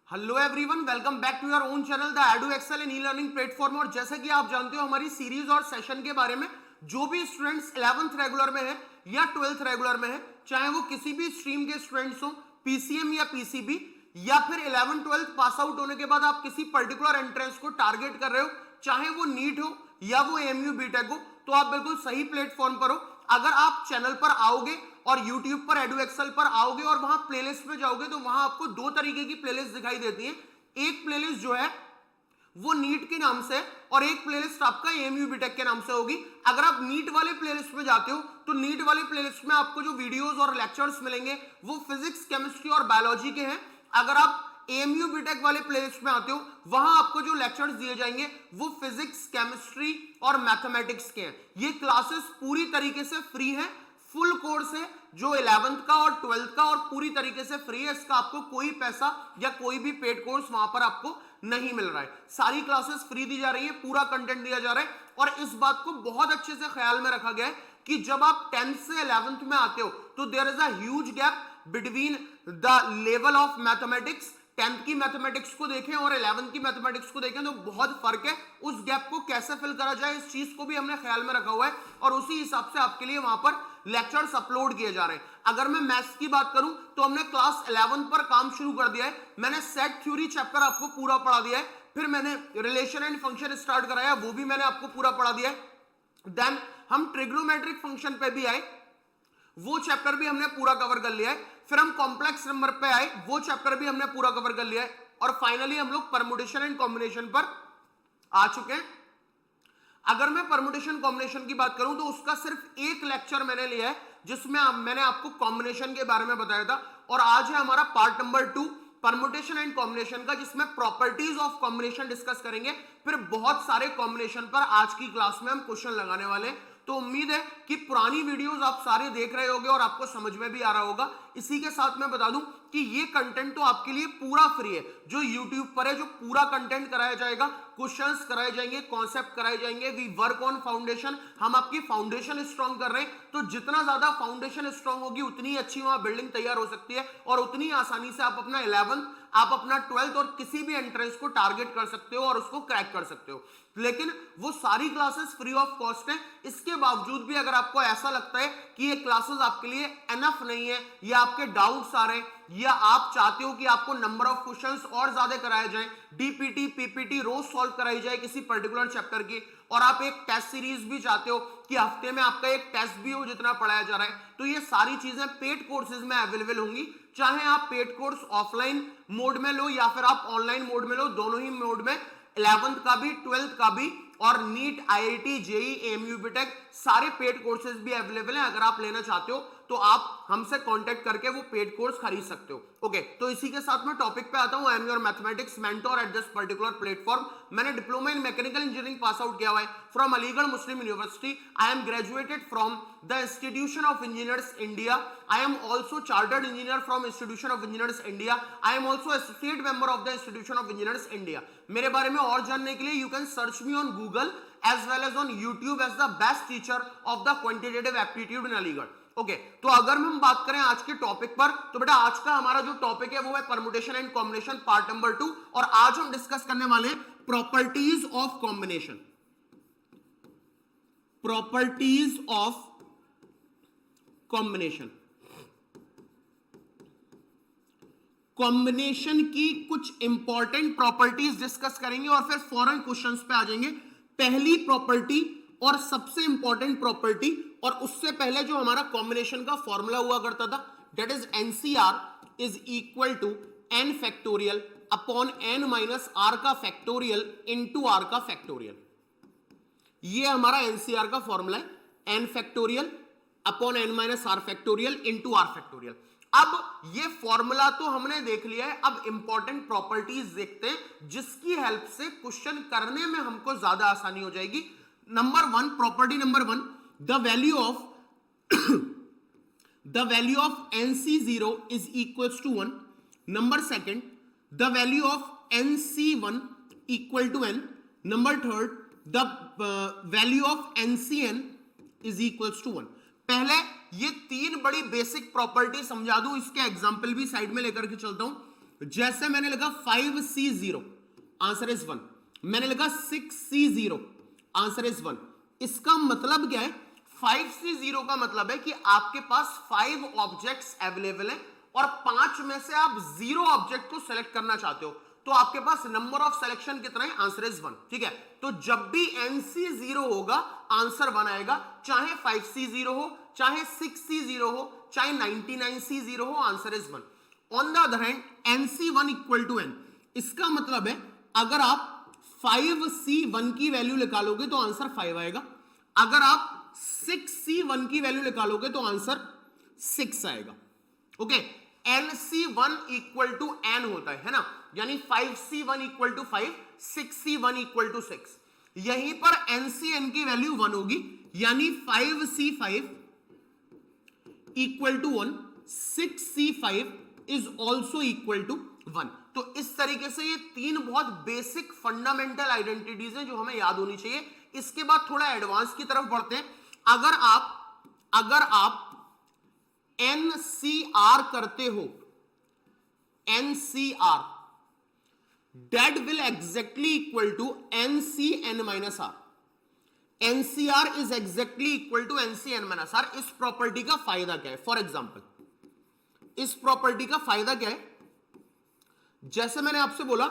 Hello everyone, welcome back to your own channel the edu excel in e learning platform. और जैसे कि आप जानते हो हमारी सीरीज और सेशन के बारे में, जो भी स्टूडेंट्स 11th रेगुलर में है या 12th रेगुलर में है, चाहे वो किसी भी स्ट्रीम के स्टूडेंट्स हो, पीसीएम या पीसीबी, या फिर 11th 12th पास आउट होने के बाद आप किसी पर्टिकुलर एंट्रेंस को टारगेट कर रहे हो, चाहे वो नीट हो या वो एमयू बीटेक हो, तो आप बिल्कुल सही प्लेटफॉर्म पर हो। अगर आप चैनल पर आओगे और YouTube पर एडू एक्सेल पर आओगे और वहां प्लेलिस्ट में जाओगे तो वहां आपको दो तरीके की प्लेलिस्ट दिखाई देती है। एक प्लेलिस्ट जो है वो नीट के नाम से और एक प्लेलिस्ट आपका एमयू बीटेक के नाम से होगी। अगर आप नीट वाले प्लेलिस्ट में जाते हो तो नीट वाले प्लेलिस्ट में आपको जो वीडियोस और लेक्चर्स मिलेंगे वो फिजिक्स, केमिस्ट्री और बायोलॉजी के हैं। अगर आप एमयू बीटेक वाले प्लेलिस्ट में आते हो वहां आपको जो लेक्चर्स दिए जाएंगे वो फिजिक्स, केमिस्ट्री और मैथमेटिक्स के हैं। ये क्लासेस पूरी तरीके से फ्री है, फुल कोर्स है जो 11th का और 12th का, और पूरी तरीके से फ्री है। इसका आपको कोई पैसा या कोई भी पेड कोर्स वहां पर आपको नहीं मिल रहा है। सारी क्लासेस फ्री दी जा रही है, पूरा कंटेंट दिया जा रहा है। और इस बात को बहुत अच्छे से ख्याल में रखा गया है कि जब आप 10th से 11th में आते हो तो there is a huge gap between the level of mathematics. 10th की मैथमेटिक्स को देखें और 11th की मैथमेटिक्स को देखें तो बहुत फर्क है। उस गैप को कैसे फिल करा जाए इस चीज को भी हमने ख्याल में रखा हुआ है और उसी हिसाब से आपके लिए वहां पर लेक्चर्स अपलोड किए जा रहे हैं। अगर मैं मैथ्स की बात करूं तो हमने क्लास 11 पर काम शुरू कर दिया है। मैंने सेट थ्योरी चैप्टर आपको पूरा पढ़ा दिया है, फिर मैंने रिलेशन एंड फंक्शन स्टार्ट कराया, वो भी मैंने आपको पूरा पढ़ा दिया है। देन हम ट्रिग्नोमेट्रिक फंक्शन पे भी आए, वो चैप्टर भी हमने पूरा कवर कर लिया है। फिर हम कॉम्प्लेक्स नंबर पे आए, वो चैप्टर भी हमने पूरा कवर कर लिया है। और फाइनली हम लोग परमुटेशन एंड कॉम्बिनेशन पर आ चुके हैं। अगर मैं परमुटेशन कॉम्बिनेशन की बात करूं तो उसका सिर्फ एक लेक्चर मैंने लिया है जिसमें मैंने आपको कॉम्बिनेशन के बारे में बताया था। और आज है हमारा part number 2 permutation and combination का, जिसमें प्रॉपर्टीज ऑफ कॉम्बिनेशन डिस्कस करेंगे। फिर बहुत सारे कॉम्बिनेशन पर आज की क्लास में हम क्वेश्चन लगाने वाले हैं। तो उम्मीद है कि पुरानी वीडियोस आप सारे देख रहे होंगे और आपको समझ में भी आ रहा होगा। इसी के साथ मैं बता दूं कि ये कंटेंट तो आपके लिए पूरा फ्री है, जो YouTube पर है, जो पूरा कंटेंट कराया जाएगा, क्वेश्चंस कराए जाएंगे, कॉन्सेप्ट कराए जाएंगे। वी वर्क ऑन फाउंडेशन, हम आपकी फाउंडेशन स्ट्रांग कर रहे हैं। तो जितना ज्यादा फाउंडेशन स्ट्रांग होगी उतनी अच्छी वहां बिल्डिंग तैयार हो सकती है और उतनी आसानी से आप अपना 11th, आप अपना 12th और किसी भी एंट्रेंस को टारगेट कर सकते हो और उसको क्रैक कर सकते हो। लेकिन वो सारी क्लासेस फ्री ऑफ कॉस्ट हैं। इसके बावजूद भी अगर आपको ऐसा लगता है कि ये क्लासेस आपके लिए एनफ नहीं है, या आपके डाउट्स आ रहे हैं, या आप चाहते हो कि आपको नंबर ऑफ क्वेश्चंस और ज्यादा कराए जाएं, डीपीटी, पीपीटी रोज सॉल्व कराई जाए किसी पर्टिकुलर चैप्टर की, और आप एक टेस्ट सीरीज भी चाहते हो कि हफ्ते में आपका एक टेस्ट भी हो जितना पढ़ाया जा रहा है, तो ये सारी चीजें पेड कोर्सेज में अवेलेबल होंगी। चाहे आप पेड कोर्स ऑफलाइन मोड में लो या फिर आप ऑनलाइन मोड में लो, दोनों ही मोड में 11th का भी, 12th का भी, और NEET, IIT, JEE, MU BTech सारे पेड कोर्सेज भी अवेलेबल हैं। अगर आप लेना चाहते हो तो आप हमसे कांटेक्ट करके वो पेड कोर्स खरीद सकते हो। ओके, तो इसी के साथ मैं टॉपिक पे आता हूं। I am your mathematics mentor at this particular platform. मैंने diploma in mechanical engineering pass out किया हुआ है from Aligarh Muslim university. I am graduated from the institution of engineers India. I am also chartered engineer from institution of engineers India. I am also associate member of the institution of engineers India. मेरे बारे में और जानने के लिए you can search me on Google as well as on YouTube as the best teacher of the quantitative aptitude in Aligarh. Okay, तो अगर हम बात करें आज के टॉपिक पर, तो बेटा आज का हमारा जो टॉपिक है वो है permutation and combination part number 2। और आज हम डिस्कस करने वाले हैं properties of combination. Properties of combination, combination की कुछ इंपॉर्टेंट प्रॉपर्टीज डिस्कस करेंगे और फिर फौरन क्वेश्चंस पे आ जाएंगे। पहली प्रॉपर्टी और सबसे इंपॉर्टेंट प्रॉपर्टी, और उससे पहले जो हमारा कॉम्बिनेशन का फॉर्मूला हुआ करता था, that is nCr is equal to N factorial upon N minus are का फैक्टोरियल इनटू आर का फैक्टोरियल। ये हमारा एनसीआर का फॉर्मूला है, n factorial upon N minus r factorial into r factorial. अब ये फॉर्मूला तो हमने देख लिया है, अब इंपॉर्टेंट प्रॉपर्टीज देखते हैं जिसकी हेल्प से क्वेश्चन करने में हमको ज्यादा आसानी हो जाएगी। Number 1, property number 1, the value of NC0 is equals to 1। Number 2, the value of NC1 equal to n। Number 3, the value of NCn is equals to 1। पहले ये तीन बड़ी बेसिक प्रॉपर्टी समझा दूं, इसके एग्जाम्पल भी साइड में लेकर के चलता हूं। जैसे मैंने लगा 5C0, आंसर इज 1। मैंने लगा 6C0, आंसर इज 1। इसका मतलब क्या है? 5C0 का मतलब है कि आपके पास 5 ऑब्जेक्ट्स अवेलेबल है और 5 में से आप 0 ऑब्जेक्ट को सेलेक्ट करना चाहते हो, तो आपके पास नंबर ऑफ सिलेक्शन कितना है? Answer is 1। ठीक है, तो जब भी NC0 होगा आंसर 1 आएगा, चाहे 5C0 हो, चाहे 6C0 हो, चाहे 99C0 हो, answer is 1। On the other hand NC1 equal to n, इसका मतलब है अगर आप 5C1 की वैल्यू निकालोगे तो आंसर 5 आएगा, अगर आप 6C1 की वैल्यू निकालोगे तो आंसर 6 आएगा। Okay, NC1 equal to n होता है ना, यानी 5C1 equal to 5, 6C1 equal to 6। यहीं पर NCn की वैल्यू 1 होगी, यानी 5C5 equal to 1, 6C5 is also equal to 1। तो इस तरीके से ये 3 बहुत बेसिक फंडामेंटल आइडेंटिटीज हैं जो हमें याद होनी चाहिए। इसके बाद थोड़ा एडवांस की तरफ बढ़ते हैं। अगर आप NCR करते हो, NCR, that will exactly equal to NCn minus R। NCR is exactly equal to NCn minus R। इस प्रॉपर्टी का फायदा क्या है? फॉर एग्जाम्पल, इस प्रॉपर्टी का फायदा क्या है? जैसे मैंने आपसे बोला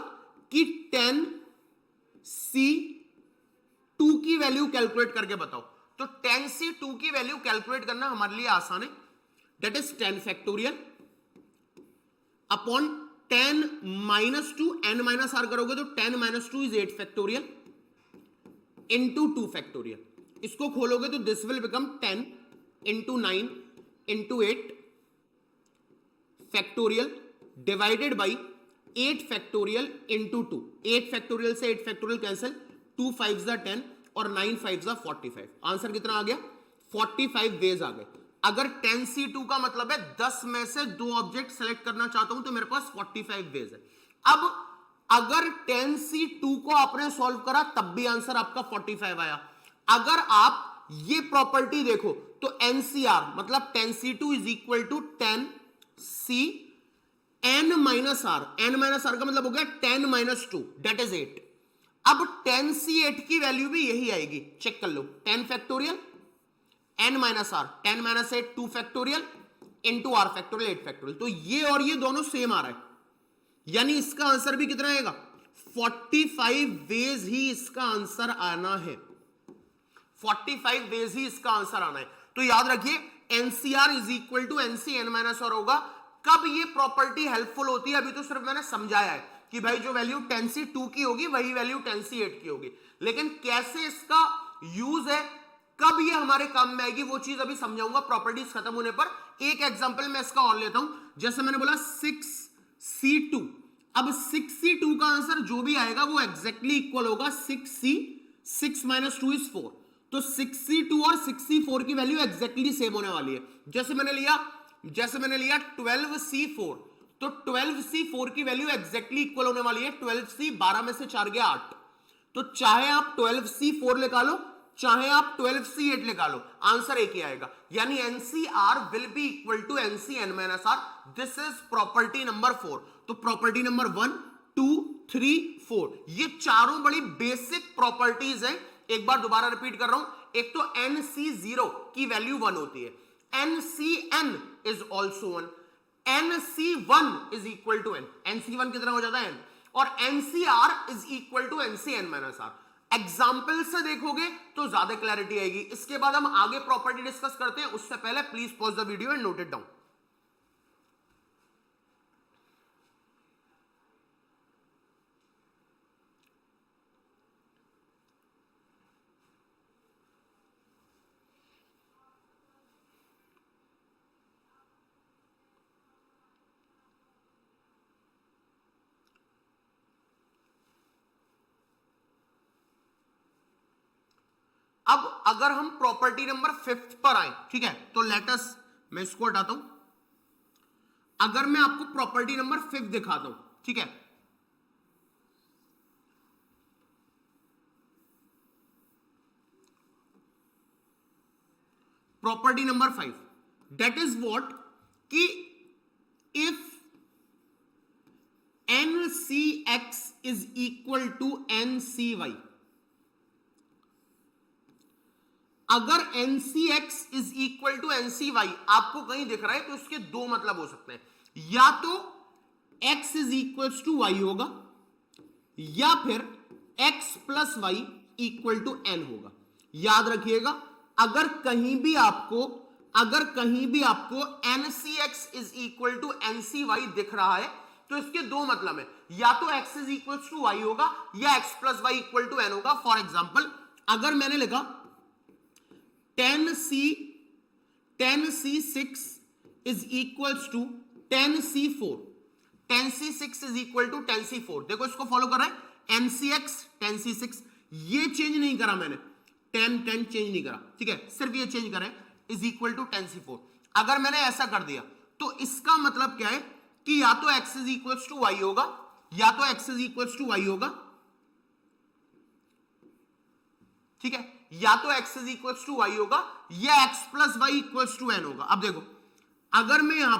कि 10C2 की वैल्यू कैलकुलेट करके बताओ, तो 10C2 की वैल्यू कैलकुलेट करना हमारे लिए आसान है। That is 10 factorial upon 10 minus 2, n minus r करोगे तो 10 minus 2 is 8 factorial into 2 factorial. इसको खोलोगे तो this will become 10 into 9 into 8 factorial divided by 8 factorial into 2। 8 factorial से 8 फैक्टोरियल कैंसिल, 2 5 10 और 9 5 45। आंसर कितना आ गया? 45 वेज आ गए। अगर 10C2 का मतलब है 10 में से 2 ऑब्जेक्ट सेलेक्ट करना चाहता हूं तो मेरे पास 45 वेज है। अब अगर 10C2 को आपने सॉल्व करा तब भी आंसर आपका 45 आया। अगर आप ये प्रॉपर्टी देखो तो NCR मतलब 10C2 is equal to 10C n minus r. n minus are का मतलब हो गया 10 माइनस 2, दैट इज 8। अब 10C8 की वैल्यू भी यही आएगी, चेक कर लो। 10 factorial n minus r, 10 minus 8 2 factorial into are factorial 8 factorial. तो ये और ये दोनों सेम आ रहा है, यानी इसका आंसर भी कितना आएगा? 45 वेज ही इसका आंसर आना है। 45 वेज ही इसका आंसर आना है। तो याद रखिए NCR is equal to NCn minus r होगा। कब ये प्रॉपर्टी हेल्पफुल होती है? अभी तो सिर्फ मैंने समझाया है कि भाई जो वैल्यू 10C2 की होगी वही वैल्यू 10C8 की होगी, लेकिन कैसे इसका यूज है, कब ये हमारे काम में आएगी, वो चीज अभी समझाऊंगा प्रॉपर्टीज खत्म होने पर। एक एग्जांपल मैं इसका और लेता हूं। जैसे मैंने बोला 6C2, अब 6C2 का आंसर जो भी आएगा वो एग्जैक्टली इक्वल होगा 6C, 6 माइनस 2 इज 4। तो 6C2 और 6C4 की वैल्यू एग्जैक्टली सेम होने वाली है। जैसे मैंने लिया 12C4, तो 12C4 की वैल्यू एग्जैक्टली इक्वल होने वाली है 12C। 12 में से 4 गया 8, तो चाहे आप 12C4 निकालो चाहे आप 12C8 निकालो, आंसर एक ही आएगा, यानी NCR will be equal to NCn minus r. This is property number 4। तो प्रॉपर्टी नंबर 1 2 3 4 ये चारों बड़ी बेसिक प्रॉपर्टीज हैं। एक बार दोबारा रिपीट कर रहा हूं। एक तो NC0 की वैल्यू 1 होती है, NCn is also 1, NC1 is equal to n, NC1 कितना हो जाता है n, और NCR is equal to NCn minus r. Example से देखोगे तो ज्यादा क्लैरिटी आएगी। इसके बाद हम आगे प्रॉपर्टी डिस्कस करते हैं, उससे पहले please pause the video and note it down. अब अगर हम प्रॉपर्टी नंबर 5 पर आए, ठीक है, तो लेट अस, मैं इसको हटाता हूं। अगर मैं आपको प्रॉपर्टी नंबर 5 दिखाता हूं, ठीक है, property number 5 that is what कि if N C x is equal to N C Y. अगर N C x is equal to N C Y आपको कहीं दिख रहा है तो इसके दो मतलब हो सकते हैं, या तो x is equal to Y होगा या फिर x plus Y equal to N होगा। याद रखिएगा, अगर कहीं भी आपको n C x is equal to N C y दिख रहा है तो इसके दो मतलब है, या तो x is equal to Y होगा या x plus Y equal to N होगा। फॉर एग्जाम्पल अगर मैंने लिखा 10c6 is equals to 10c4, 10c6 is equal to 10c4। देखो इसको फॉलो कर रहा है, ncx 10c6, ये चेंज नहीं करा मैंने, 10 चेंज नहीं करा, ठीक है, सिर्फ ये चेंज करें इज इक्वल टू 10c4। अगर मैंने ऐसा कर दिया तो इसका मतलब क्या है कि या तो x is equal to Y होगा या तो x is equal to Y होगा, ठीक है, या तो x is equal to Y होगा या x plus Y equal to N होगा। अब देखो अगर मैं यहां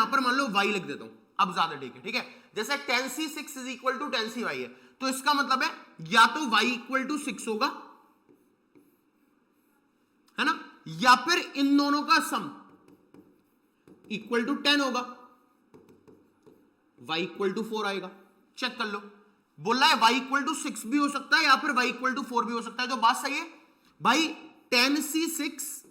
पर मान लो y लिख देता हूं, अब ज्यादा ठीक है, जैसे 10c6 is equal to 10cy है तो इसका मतलब है या तो y इक्वल टू 6 होगा, है ना, या फिर इन दोनों का सम इक्वल टू 10 होगा, y इक्वल टू 4 आएगा। चेक कर लो, बोल रहा है y इक्वल टू 6 भी हो सकता है या फिर y इक्वल टू 4 भी हो सकता है, तो बात सही है भाई। 10c6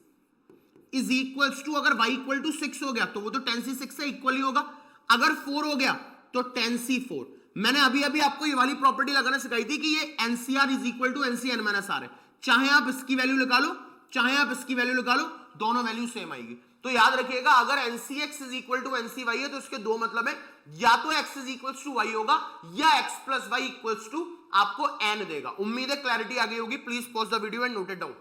इज इक्वल टू, अगर y इक्वल टू 6 हो गया तो वो तो 10c6 से इक्वल ही होगा, अगर 4 हो गया तो 10c4। मैंने अभी आपको ये वाली प्रॉपर्टी लगाना सिखाई थी कि ये NCR is equal to NCN minus R है, चाहे आप इसकी वैल्यू लगा लो चाहे आप इसकी वैल्यू लगा लो, दोनों वैल्यू सेम आएगी। तो याद रखिएगा अगर NCX is equal to NCY है तो इसके दो मतलब है, या तो x is equal to Y होगा या x plus Y equal to आपको n देगा। उम्मीद है क्लैरिटी आ गई होगी। Please pause the video and note it down.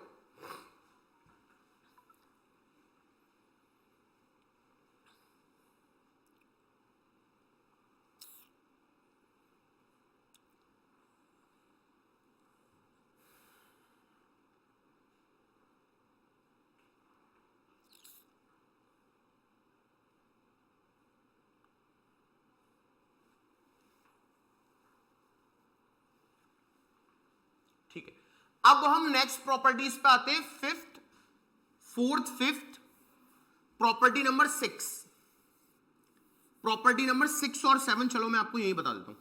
ठीक है, अब हम नेक्स्ट प्रॉपर्टीज पे आते हैं, fifth property number 6, property number 6 और 7। चलो मैं आपको यही बता देता हूं,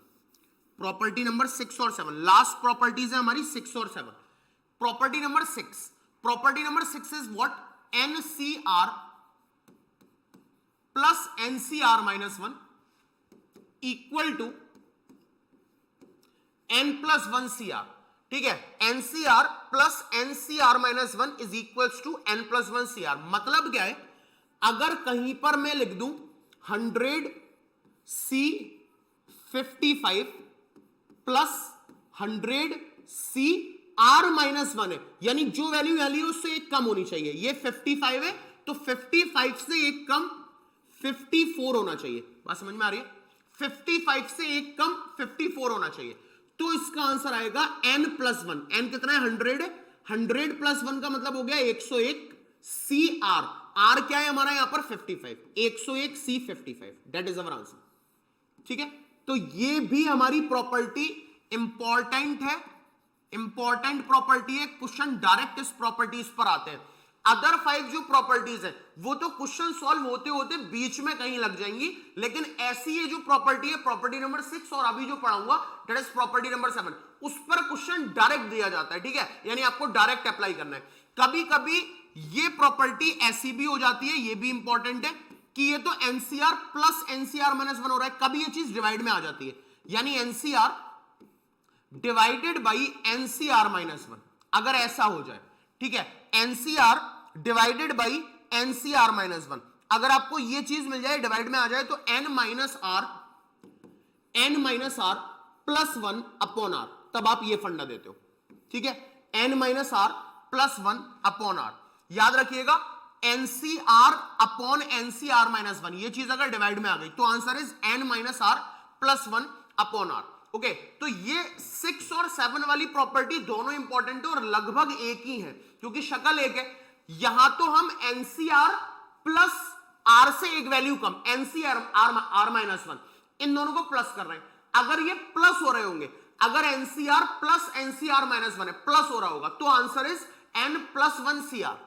प्रॉपर्टी नंबर 6 और 7 लास्ट प्रॉपर्टीज है हमारी, 6 और 7। Property number 6 is what, NCR plus NCR minus 1 equal to N plus 1 CR. ठीक है, NCR plus NCR minus 1 is equal to N plus 1 CR. मतलब क्या है, अगर कहीं पर मैं लिख दूं 100C55 प्लस 100CR माइनस 1 है, यानी जो वैल्यू है उससे एक कम होनी चाहिए। ये 55 है तो 55 से एक कम 54 होना चाहिए। बात समझ में आ रही है? 55 से एक कम 54 होना चाहिए। तो इसका आंसर आएगा n प्लस 1। n कितना है? 100 है। 100 प्लस 1 का मतलब हो गया 101 CR। R क्या है हमारा यहां पर? 55। 101 C55, that is our answer. ठीक है, तो ये भी हमारी प्रॉपर्टी इंपॉर्टेंट है, इंपॉर्टेंट प्रॉपर्टी है। क्वेश्चन डायरेक्ट इस प्रॉपर्टीज पर आते हैं। अदर 5 जो प्रॉपर्टीज है वो तो क्वेश्चन सॉल्व होते होते बीच में कहीं लग जाएंगी, लेकिन ऐसी ये जो प्रॉपर्टी है, प्रॉपर्टी नंबर 6 और अभी जो पढ़ाऊंगा दैट इज प्रॉपर्टी नंबर 7, उस पर क्वेश्चन डायरेक्ट दिया जाता है। ठीक है, यानी आपको डायरेक्ट अप्लाई करना है। कभी कभी ये प्रॉपर्टी ऐसी भी हो जाती है, ये भी इंपॉर्टेंट है कि ये तो एनसीआर प्लस एनसीआर माइनस 1 हो रहा है, कभी ये चीज डिवाइड में आ जाती है, यानी NCR divided by NCR minus 1। अगर ऐसा हो जाए, ठीक है, NCR divided by NCR minus 1, अगर आपको ये चीज मिल जाए, डिवाइड में आ जाए, तो n minus R plus 1 upon R, तब आप ये फंडा देते हो। ठीक है, n minus R plus 1 upon R. याद रखिएगा, एनसीआर अपॉन एनसीआर माइनस 1, ये चीज अगर डिवाइड में आ गई तो answer is n minus R plus 1 upon R. Okay, तो ये 6 और 7 वाली प्रॉपर्टी दोनों इंपॉर्टेंट है और लगभग एक ही है, क्योंकि शक्ल एक है। यहां तो हम एनसीआर प्लस आर से एक वैल्यू कम, एनसीआर आर माइनस 1, इन दोनों को प्लस कर रहे हैं। अगर ये प्लस हो रहे होंगे, अगर एनसीआर प्लस एनसीआर माइनस 1 है, प्लस हो रहा होगा, तो answer is N plus 1 CR.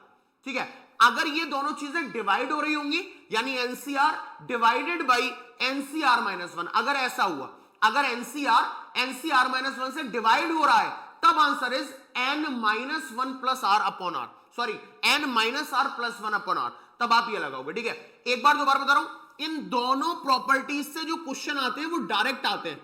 ठीक है, अगर ये दोनों चीजें डिवाइड हो रही होंगी, यानी NCR divided by NCR minus 1, अगर ऐसा हुआ, अगर एनसीआर माइनस 1 से डिवाइड हो रहा है, तब answer is N minus 1 plus R upon R, sorry N minus R plus 1 upon R, तब आप ये लगाओगे। ठीक है, एक बार दोबारा बता रहा हूं, इन दोनों प्रॉपर्टीज से जो क्वेश्चन आते हैं वो डायरेक्ट आते हैं,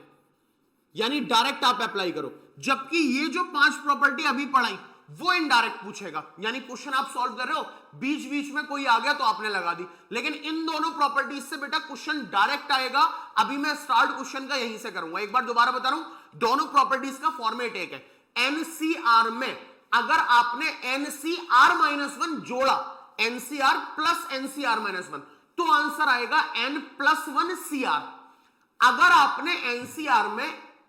यानी डायरेक्ट आप अप्लाई करो, जबकि ये जो 5 प्रॉपर्टी अभी पढ़ाई वो इनडायरेक्ट पूछेगा, यानी क्वेश्चन आप सॉल्व कर रहे हो, बीच बीच में कोई आ गया तो आपने लगा दी, लेकिन इन दोनों प्रॉपर्टीज से बेटा क्वेश्चन डायरेक्ट आएगा। अभी मैं स्टार्ट क्वेश्चन का यहीं से करूंगा। एक बार दोबारा बता रहा हूं, दोनों प्रॉपर्टीज का फॉर्मेट एक है। एनसीआर में अगर आपने एनसीआर माइनस 1 जोड़ा, एनसीआर प्लस एनसीआर माइनस 1, तो आंसर आएगा एन प्लस 1 सीआर। अगर आपने एनसीआर में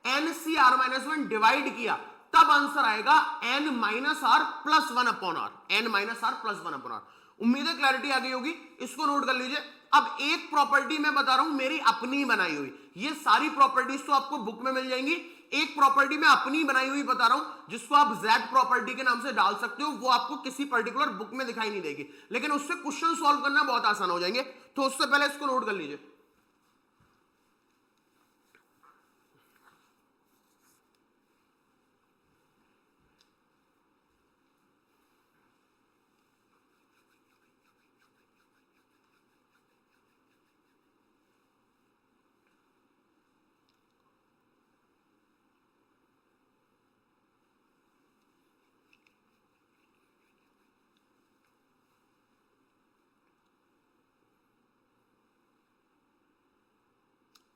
एनसीआर माइनस 1 डिवाइड किया, तब आंसर आएगा N minus R plus 1 upon R, N minus R plus 1 upon R. उम्मीद है क्लैरिटी आ गई होगी, इसको नोट कर लीजिए। अब एक प्रॉपर्टी मैं बता रहा हूं मेरी अपनी बनाई हुई, ये सारी प्रॉपर्टीज तो आपको बुक में मिल जाएंगी, एक प्रॉपर्टी मैं अपनी बनाई हुई बता रहा हूं, जिसको आप जेड प्रॉपर्टी के नाम से डाल सकते हो, वो आपको किसी पर्टिकुलर बुक में दिखाई नहीं देगी, लेकिन उससे क्वेश्चन सॉल्व करना बहुत आसान हो जाएंगे। तो उससे पहले इसको नोट कर लीजिए।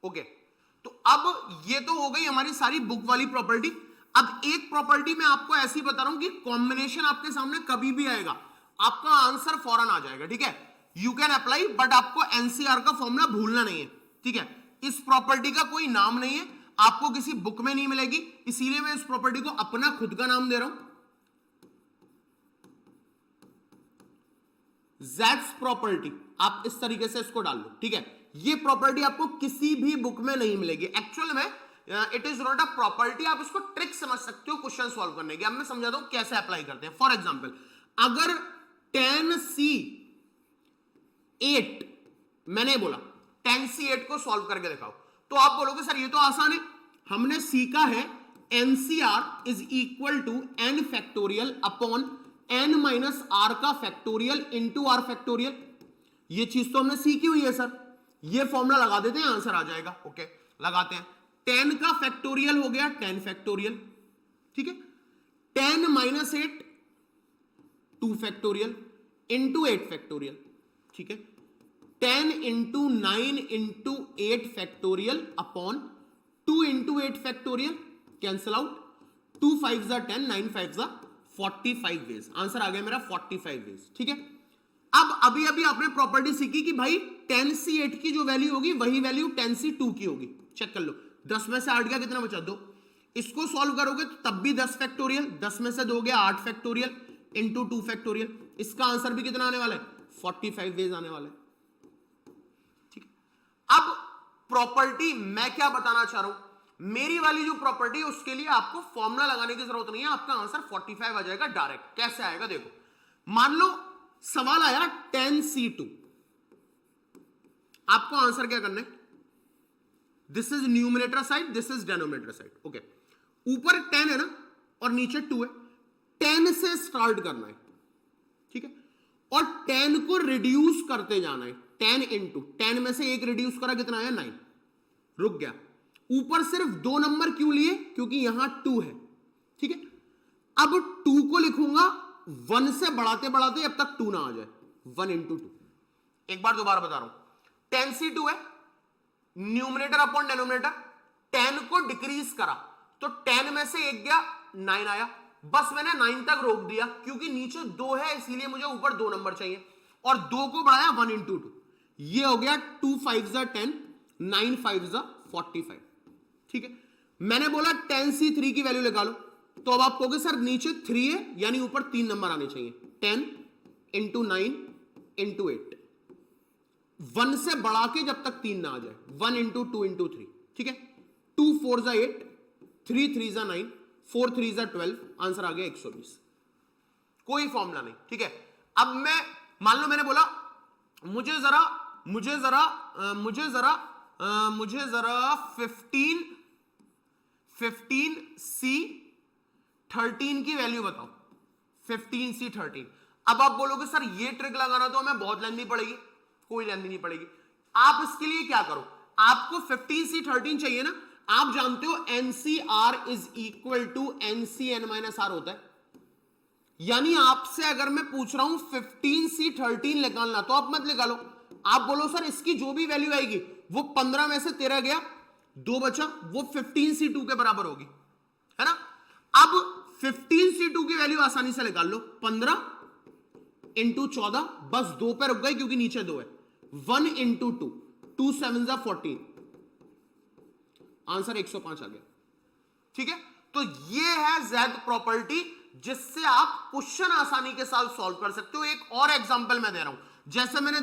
ओके, तो अब ये तो हो गई हमारी सारी बुक वाली प्रॉपर्टी। अब एक प्रॉपर्टी मैं आपको ऐसी बता रहा हूं कि कॉम्बिनेशन आपके सामने कभी भी आएगा, आपका आंसर फौरन आ जाएगा। ठीक है, यू कैन अप्लाई, बट आपको एनसीआर का फॉर्मूला भूलना नहीं है। ठीक है, इस प्रॉपर्टी का कोई नाम नहीं है, आपको किसी बुक में नहीं मिलेगी, इसीलिए मैं इस प्रॉपर्टी को अपना खुद का नाम दे रहा हूं, ज़ेड्स प्रॉपर्टी। आप इस तरीके से इसको डाल लो। ठीक है, ये प्रॉपर्टी आपको किसी भी बुक में नहीं मिलेगी। एक्चुअल में it is not a property, आप इसको ट्रिक समझ सकते हो क्वेश्चन सॉल्व करने की। अब मैं समझाता हूं कैसे अप्लाई करते हैं। फॉर एग्जांपल, अगर 10C8 मैंने बोला 10C8 को सॉल्व करके दिखाओ, तो आप बोलोगे सर ये तो आसान है, हमने सीखा है NCR is equal to N factorial upon N minus are का फैक्टोरियल इंटू आर फैक्टोरियल। ये चीज तो हमने सीखी हुई है सर, ये फॉर्मूला लगा देते हैं, आंसर आ जाएगा। ओके, लगाते हैं। 10 का फैक्टोरियल हो गया 10 फैक्टोरियल। ठीक है, 10 माइनस 8 2 फैक्टोरियल इंटू 8 फैक्टोरियल। ठीक है, 10 into 9 into 8 factorial upon 2 into 8 factorial, cancel out, 2 5 10, 9 5 45 ways. Answer आ गया मेरा 45 वेज। ठीक है, अब अभी अभी आपने प्रॉपर्टी सीखी कि भाई 10C8 की जो वैल्यू होगी वही वैल्यू 10C2 की होगी। चेक कर लो, 10 में से 8 गया, कितना बचा 2। इसको सॉल्व करोगे तो तब भी 10 फैक्टोरियल, 10 में से 2 गया 8 फैक्टोरियल इंटू 2 फैक्टोरियल। इसका आंसर भी कितना आने वाला है 45 वेज आने वाला है। ठीक है, अब प्रॉपर्टी मैं क्या बताना चाह रहा हूं, मेरी वाली जो प्रॉपर्टी है उसके लिए आपको फॉर्मूला लगाने की जरूरत नहीं है, आपका आंसर 45 आ जाएगा डायरेक्ट। कैसे आएगा देखो, मान लो सवाल आया 10C2, आपको आंसर क्या करना है, this is numerator side, this is denominator side. Okay, ऊपर 10 है ना और नीचे 2 है, 10 से स्टार्ट करना है। ठीक है, और 10 को रिड्यूस करते जाना है। 10 इंटू 10 में से एक रिड्यूस करा, कितना आया 9, रुक गया। ऊपर सिर्फ 2 नंबर क्यों लिए, क्योंकि यहां 2 है। ठीक है, अब 2 को लिखूंगा 1 से बढ़ाते बढ़ाते जब तक 2 ना आ जाए, 1 इंटू 2। एक बार दोबारा बता रहा हूं, 10C2 है, न्यूमरेटर अपॉन डेनोमिनेटर, 10 को डिक्रीज करा तो 10 में से एक गया 9 आया, बस मैंने 9 तक रोक दिया, क्योंकि नीचे 2 है इसीलिए मुझे ऊपर 2 नंबर चाहिए, और 2 को बढ़ाया 1 इंटू 2, ये हो गया 2 5 10, 9 5 45। ठीक है, मैंने बोला 10C3 की वैल्यू निकालो, तो अब आप कहोगे सर नीचे 3 है यानी ऊपर 3 नंबर आने चाहिए, 10 इंटू 9 इंटू 8, 1 से बढ़ा के जब तक 3 ना आ जाए, 1 इंटू 2 इंटू 3, ठीक है। 2 4 जा 8, 3 3 जा 9, 4 3 जा 12, आंसर आ गया 120। कोई फॉर्मूला नहीं, ठीक है। अब मैं मान लो मैंने बोला मुझे जरा 15C13 की वैल्यू बताओ, 15C13। अब आप बोलोगे सर ये ट्रिक लगाना तो हमें बहुत लेंथी पड़ेगी। कोई लेंथी नहीं पड़ेगी। आप इसके लिए क्या करो, आपको 15C13 चाहिए ना, आप जानते हो NCR is equal to NCN-R होता है। यानी आपसे अगर मैं पूछ रहा हूं 15C13 निकालना, तो आप मत निकालो, आप बोलो सर इसकी जो भी वैल्यू आएगी वो 15 में से 13 गया, 2 बचा, वो 15C2 के बराबर होगी, है ना। अब 15C2 की वैल्यू आसानी से निकाल लो, 15 इंटू 14, बस 2 पे रुक गए क्योंकि नीचे 2 है, 1 इंटू 2, 2 7 14, आंसर 105 आ गया, ठीक है। तो ये है Z प्रॉपर्टी जिससे आप क्वेश्चन आसानी के साथ सॉल्व कर सकते हो। एक और एग्जांपल मैं दे रहा हूं, जैसे मैंने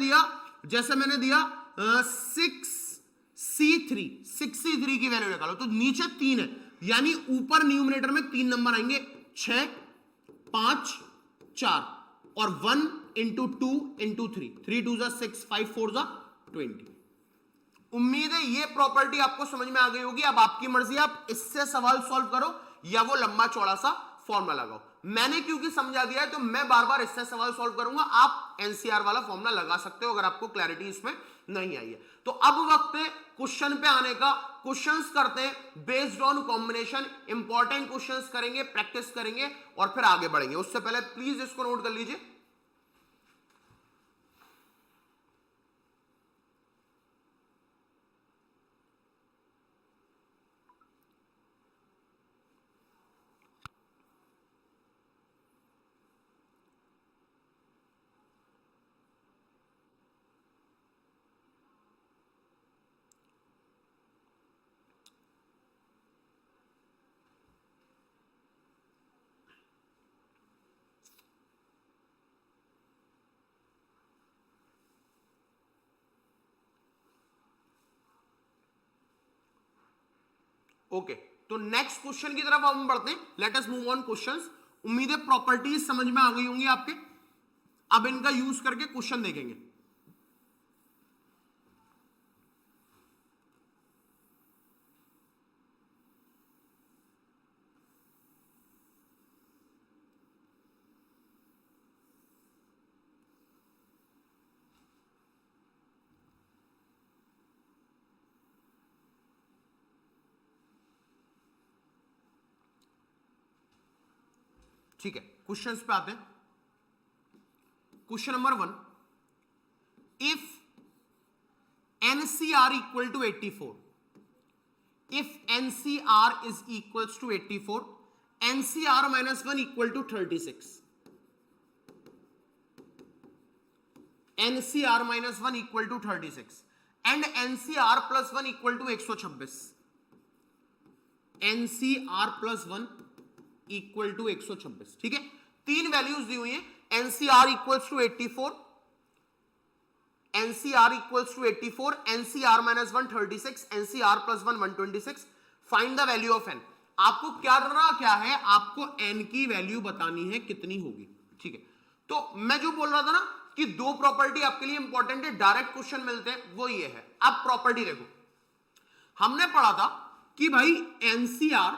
दिया 6C3 की वैल्यू निकालो, तो नीचे 3 है, यानी ऊपर न्यूमरेटर में 3 नंबर आएंगे, 6 5 4 और 1 इंटू 2 इंटू 3, 3 2 जा 6, 5 4 जा 20। उम्मीद है ये प्रॉपर्टी आपको समझ में आ गई होगी। अब आपकी मर्जी, आप इससे सवाल सॉल्व करो या वो लंबा चौड़ा सा फॉर्मूला लगाओ। मैंने क्योंकि समझा दिया है तो मैं बार बार इससे सवाल सॉल्व करूंगा, आप एनसीआर वाला फॉर्मूला लगा सकते हो अगर आपको क्लैरिटी इसमें नहीं आई है। तो अब वक्त है क्वेश्चन पे आने का। क्वेश्चंस करते हैं based on combination, important questions करेंगे, प्रैक्टिस करेंगे और फिर आगे बढ़ेंगे। उससे पहले प्लीज इसको नोट कर लीजिए। ओके, तो नेक्स्ट क्वेश्चन की तरफ हम बढ़ते हैं। Let us move on questions. उम्मीद है प्रॉपर्टीज समझ में आ गई होंगी आपके। अब इनका यूज करके क्वेश्चन देखेंगे। ठीक है, क्वेश्चंस पे आते हैं। Question number 1, if NCR equal to 84, if NCR is equals to 84, NCR minus 1 equal to 36, NCR minus 1 equal to 36 and NCR plus 1 equal to 126, NCR plus 1 equal to 126, ठीक है। 3 values दी हुई है, NCR equals to 84, NCR equals to 84, NCR minus 1 36, NCR plus 1 126। Find the value of n। आपको क्या है, आपको n की वैल्यू बतानी है कितनी होगी, ठीक है। तो मैं जो बोल रहा था ना कि 2 प्रॉपर्टी आपके लिए इंपॉर्टेंट है, डायरेक्ट क्वेश्चन मिलते हैं, वो ये है। अब प्रॉपर्टी देखो, हमने पढ़ा था कि भाई NCR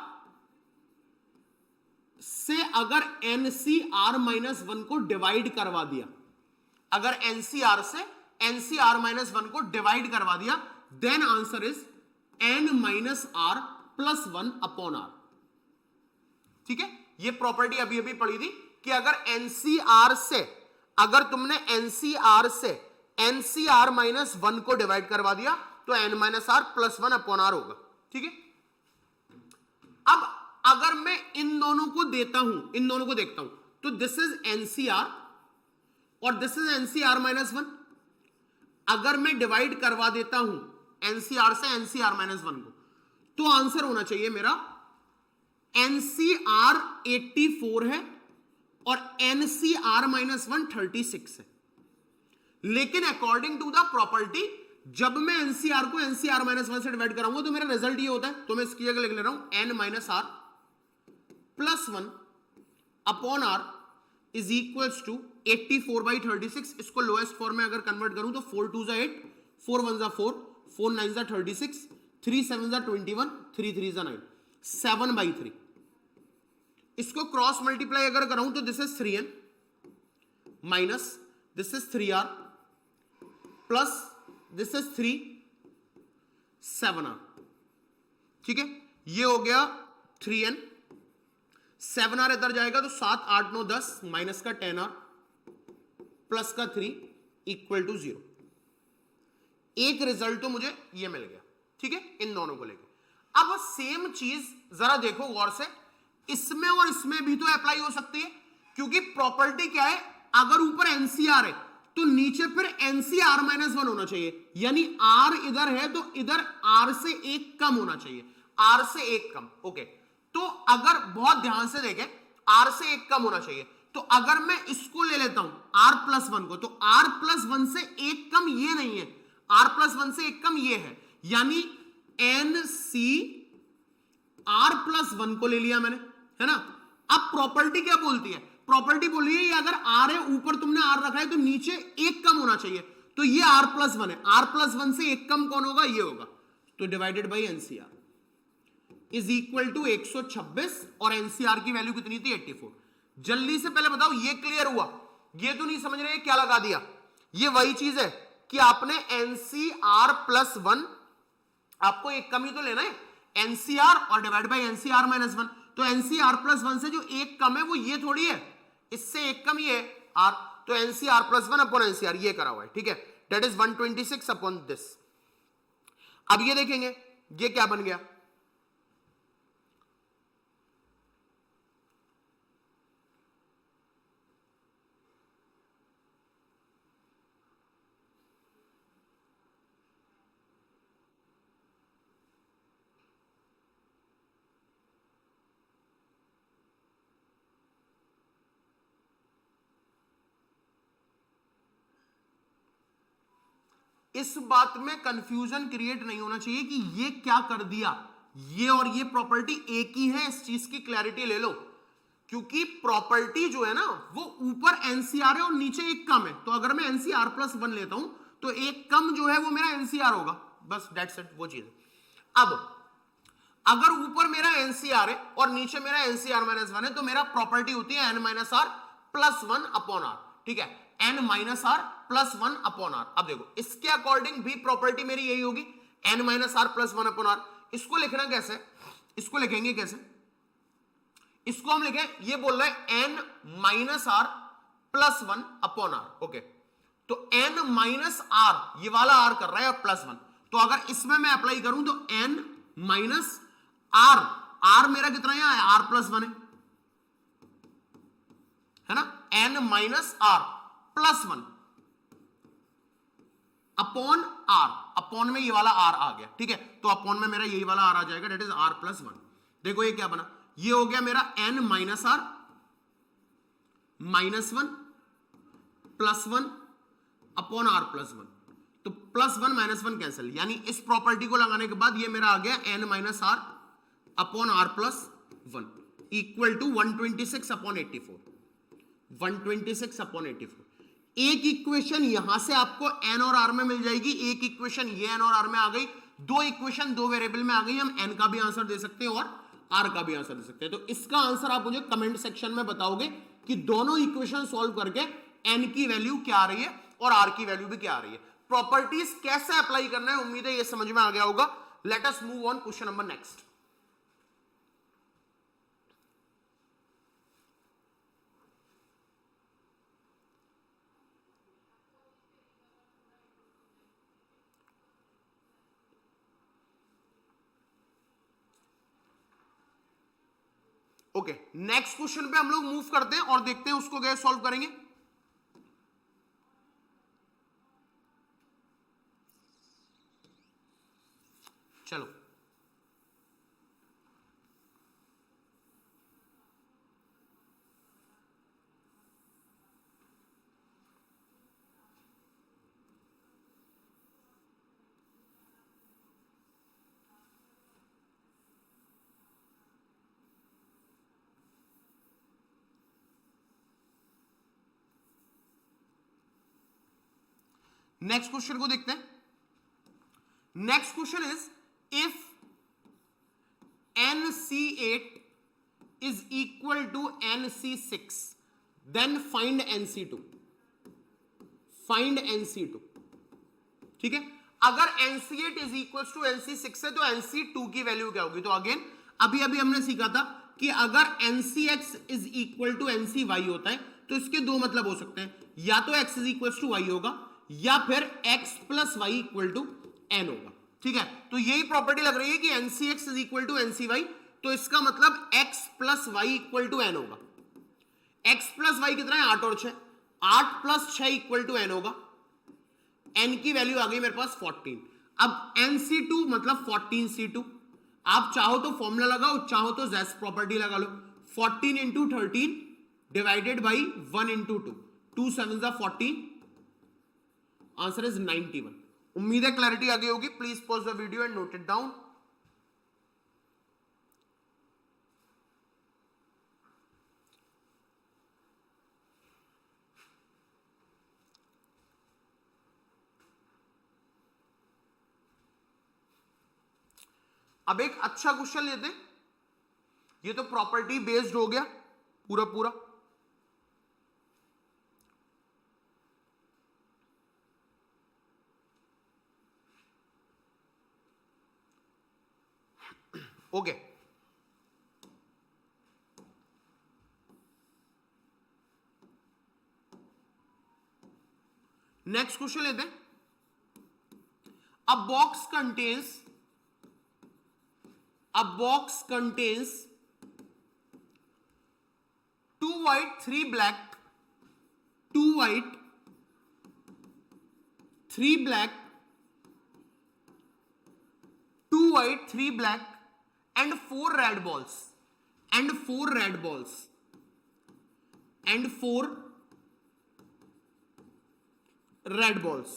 से अगर NCR माइनस 1 को डिवाइड करवा दिया, अगर NCR से NCR माइनस 1 को डिवाइड करवा दिया, then answer is N minus R plus 1 upon R, ठीक है। ये प्रॉपर्टी अभी अभी पढ़ी थी कि अगर NCR से, अगर तुमने NCR से NCR माइनस 1 को डिवाइड करवा दिया तो N minus R plus 1 upon R होगा, ठीक है। अब अगर मैं इन दोनों को देखता हूं, तो दिस इज NCR और दिस इज NCR माइनस 1। अगर मैं डिवाइड करवा देता हूं NCR से NCR माइनस 1 को, तो आंसर होना चाहिए मेरा NCR 84 है और NCR माइनस 1 36 है। लेकिन अकॉर्डिंग टू द प्रॉपर्टी जब मैं एनसीआर को एनसीआर माइनस वन से डिवाइड कराऊंगा तो मेरा रिजल्ट ये होता है, तो मैं इसकी जगह लिख ले रहा हूं N minus R plus one upon R is equals to 84/36। इसको लोएस्ट फॉर्म में अगर कन्वर्ट करूं तो 4 2 8, 4 1 4, 4 9 36, 3 7 21, 3 3 9, 7/3। इसको क्रॉस मल्टीप्लाई अगर कराऊं तो this is 3n minus this is 3r plus this is 3 7r। ठीक है, ये हो गया 3n, 7r इधर जाएगा तो 7 8 9 10 माइनस का 10r प्लस का 3 इक्वल टू 0। एक रिजल्ट तो मुझे ये मिल गया। ठीक है, इन दोनों को लेकर अब सेम चीज जरा देखो गौर से, इसमें और इसमें भी तो अप्लाई हो सकती है, क्योंकि प्रॉपर्टी क्या है, अगर ऊपर एनसीआर है तो नीचे फिर एनसीआर माइनस वन होना चाहिए, यानी आर इधर है तो इधर आर से एक कम होना चाहिए, आर से एक कम। ओके, तो अगर बहुत ध्यान से देखें, आर से एक कम होना चाहिए, तो अगर मैं इसको ले लेता हूं आर प्लस वन को, तो आर प्लस वन से एक कम ये नहीं है, आर प्लस वन से एक कम ये है, यानी N C R plus one को ले लिया मैंने, है ना। अब प्रॉपर्टी क्या बोलती है, प्रॉपर्टी बोल रही है ये अगर आर है, ऊपर तुमने आर रखा है तो नीचे एक कम होना चाहिए, तो ये आर प्लस वन है, आर प्लस वन से एक कम कौन होगा, ये होगा, तो divided by NCR is equal to 126 और एनसीआर की वैल्यू कितनी थी 84। जल्दी से पहले बताओ ये क्लियर हुआ, ये तो नहीं समझ रहे क्या लगा दिया, ये वही चीज है कि आपने एनसीआर प्लस वन, आपको एक कम ही तो लेना है, एनसीआर और divide by NCR minus one, तो एनसीआर प्लस वन से जो एक कम है वो ये थोड़ी है, इससे एक कम ये है आर, तो NCR plus one upon NCR ये करा हुआ है। ठीक है, दैट इज 126 अपॉन दिस। अब ये देखेंगे ये क्या बन गया, इस बात में कंफ्यूजन क्रिएट नहीं होना चाहिए कि ये क्या कर दिया, ये और ये प्रॉपर्टी एक ही है, इस चीज की क्लैरिटी ले लो, क्योंकि प्रॉपर्टी जो है ना वो ऊपर एनसीआर है और नीचे एक कम है, तो अगर मैं एनसीआर प्लस वन लेता हूं तो एक कम जो है वो मेरा एनसीआर होगा, बस दैट्स इट, वो चीज है। अब अगर ऊपर मेरा एनसीआर है और नीचे मेरा एनसीआर माइनस वन है, तो मेरा प्रॉपर्टी होती है N minus R plus one upon R. ठीक है, N minus R plus one upon R. अब देखो इसके अकॉर्डिंग भी प्रॉपर्टी मेरी यही होगी, N minus R plus one upon R. इसको लिखना कैसे, इसको लिखेंगे कैसे, इसको हम लिखें, ये बोल रहा है N minus R plus one upon R. Okay, तो एन माइनस आर, ये वाला आर कर रहा है प्लस वन, तो अगर इसमें मैं अप्लाई करूं तो एन माइनस आर, आर मेरा कितना है, आर प्लस वन है ना, N minus R plus one upon R, upon में ये वाला आर आ गया। ठीक है, तो अपॉन में मेरा यही वाला आर आ जाएगा, that is R plus one. देखो ये क्या बना, ये हो गया मेरा N minus R minus one plus one upon R plus one, तो plus one minus one cancel, यानी इस प्रॉपर्टी को लगाने के बाद ये मेरा आ गया N minus R upon R plus one equal to 126 upon 84, 126 upon 84। एक इक्वेशन यहां से आपको एन और आर में मिल जाएगी, एक इक्वेशन ये एन और आर में आ गई, दो इक्वेशन दो वेरिएबल में आ गई, हम एन का भी आंसर दे सकते हैं और आर का भी आंसर दे सकते हैं। तो इसका आंसर आप मुझे कमेंट सेक्शन में बताओगे कि दोनों इक्वेशन सॉल्व करके एन की वैल्यू क्या आ रही है और आर की वैल्यू भी क्या आ रही है, प्रॉपर्टीज कैसे अप्लाई करना है। उम्मीद है ये समझ में आ गया होगा। Let us move on question number next. Okay, next question पे हम लोग मूव करते हैं और देखते हैं उसको कैसे सॉल्व करेंगे। चलो नेक्स्ट क्वेश्चन को देखते हैं. Next question is if NC8 is equal to NC6, then find NC2. Find NC2. ठीक है, अगर NC8 is equals to NC6 है तो NC2 की वैल्यू क्या होगी? तो अगेन अभी हमने सीखा था कि अगर NCX is equal to NCY होता है तो इसके दो मतलब हो सकते हैं, या तो X is equals to Y होगा या फिर X plus Y equal to N होगा. ठीक है, तो यही प्रॉपर्टी लग रही है कि NCX is equal to NCY, तो इसका मतलब X plus Y equal to N होगा. X plus Y कितना है? 8 और 6. 8 plus 6 equal to N होगा. N की वैल्यू आ गई मेरे पास 14. अब NC2 मतलब 14C2. आप चाहो तो फॉर्मूला लगाओ, चाहो तो ज़ेस प्रॉपर्टी लगा लो. 14 into 13 divided by 1 into 2. 2 7 14. Answer is 91. उम्मीद है क्लैरिटी आ गई होगी. Please pause the video and note it down. अब एक अच्छा क्वेश्चन लेते हैं. ये तो प्रॉपर्टी बेस्ड हो गया पूरा. ओके, नेक्स्ट क्वेश्चन लेते हैं. A box contains 2 white 3 black, 2 white 3 black, 2 white 3 black and 4 red balls, and 4 red balls, and 4 red balls.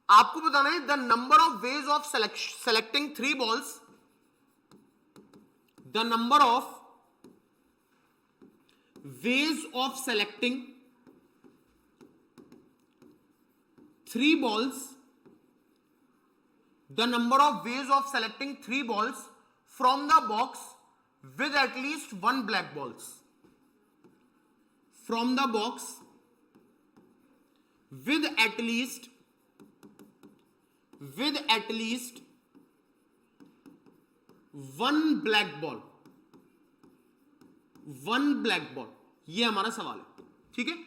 आपको बताना है the number of ways of selecting 3 balls, the number of ways of selecting 3 balls, the number of ways of selecting 3 balls from the box with at least 1 black balls, from the box with at least 1 black ball, 1 black ball. ये हमारा सवाल है. ठीक है,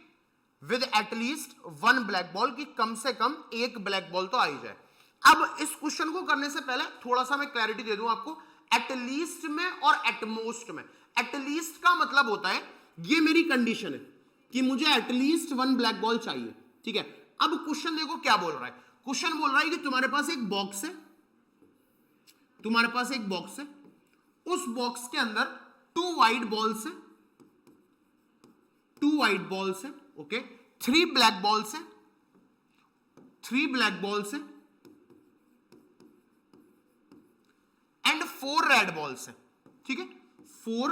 with at least 1 black ball, की कम से कम एक black ball तो आ ही जाए. अब इस क्वेश्चन को करने से पहले थोड़ा सा मैं क्लैरिटी दे दूं आपको. एटलीस्ट में और एटमोस्ट में, एटलीस्ट का मतलब होता है ये मेरी कंडीशन है कि मुझे एटलीस्ट 1 ब्लैक बॉल चाहिए. ठीक है, अब क्वेश्चन देखो क्या बोल रहा है. क्वेश्चन बोल रहा है कि तुम्हारे पास एक बॉक्स है, तुम्हारे पास एक बॉक्स है, उस बॉक्स के अंदर 2 वाइट बॉल्स है, 2 वाइट बॉल्स है. ओके, 3 ब्लैक बॉल्स है, 3 ब्लैक बॉल्स है एंड 4 रेड बॉल्स है. ठीक है, 4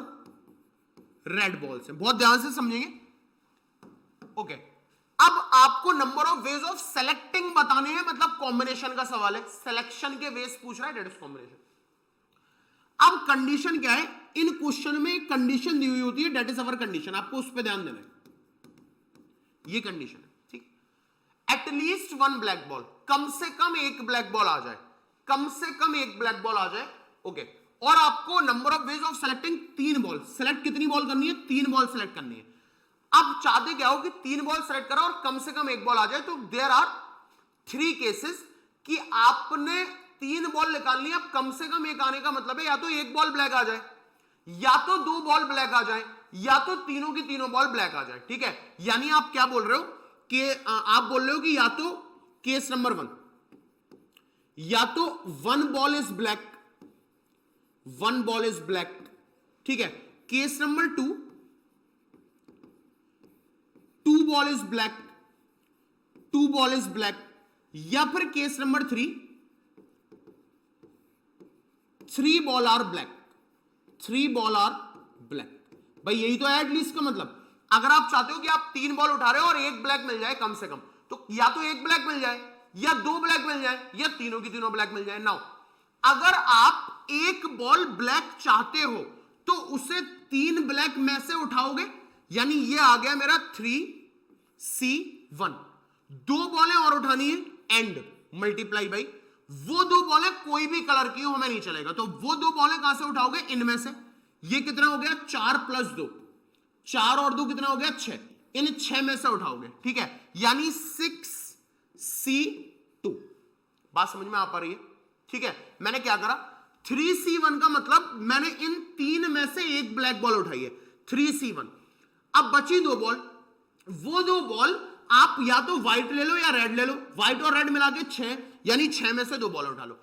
रेड बॉल्स है. बहुत ध्यान से समझेंगे. ओके, अब आपको number of ways of selecting बताने हैं, मतलब कॉम्बिनेशन का सवाल है. सिलेक्शन के वेज पूछ रहा है, डेट इज कॉम्बिनेशन. अब कंडीशन क्या है? इन क्वेश्चन में एक कंडीशन दी हुई होती है, डेट इज अवर कंडीशन. आपको उस पर ध्यान देना है. ये कंडीशन है. ठीक, एटलीस्ट 1 ब्लैक बॉल, कम से कम एक ब्लैक बॉल आ जाए, कम से कम एक ब्लैक बॉल आ जाए. ओके, और आपको number of ways of selecting 3 ball. Select कितनी बॉल करनी है? 3 बॉल सेलेक्ट करनी है. अब चाहते क्या हो कि 3 बॉल सेलेक्ट करो और कम से कम एक बॉल आ जाए. तो देयर आर 3 केसेस कि आपने 3 बॉल निकालनी है. अब कम से कम एक आने का मतलब है या तो एक बॉल ब्लैक आ जाए, या तो 2 बॉल ब्लैक आ जाए, या तो तीनों की तीनों बॉल ब्लैक आ जाए. ठीक है, यानी आप क्या बोल रहे हो कि आप बोल रहे हो कि या तो केस नंबर 1, या तो 1 ball is black, 1 ball is black. ठीक है, case number 2, 2 ball is black, 2 ball is black, या फिर case number 3, 3 ball are black, 3 ball are black. भाई यही तो है एटलीस्ट का मतलब. अगर आप चाहते हो कि आप 3 बॉल उठा रहे हो और एक ब्लैक मिल जाए कम से कम, तो या तो एक ब्लैक मिल जाए या 2 ब्लैक मिल जाए या तीनों की तीनों ब्लैक मिल जाए। नाउ अगर आप एक बॉल ब्लैक चाहते हो तो उसे 3 ब्लैक में से उठाओगे, यानी ये आ गया मेरा 3C1। 2 बॉलें और उठानी है, एंड मल्टीप्लाई बाई वो 2 बॉलें कोई भी कलर की हो हमें नहीं चलेगा, तो वो 2 बॉलें कहां से उठाओगे, इनमें से। ये कितना हो गया, 4 + 2, 4 और 2 कितना हो गया, 6। इन 6 में से उठाओगे, ठीक है, यानी 6C2। बात समझ में आ पा रही है? ठीक है, मैंने क्या करा, 3C1 का मतलब मैंने इन 3 में से एक ब्लैक बॉल उठाई है, 3C1। अब बची 2 बॉल, वो 2 बॉल आप या तो व्हाइट ले लो या रेड ले लो, व्हाइट और रेड मिला के 6, यानी 6 में से 2 बॉल उठा लो।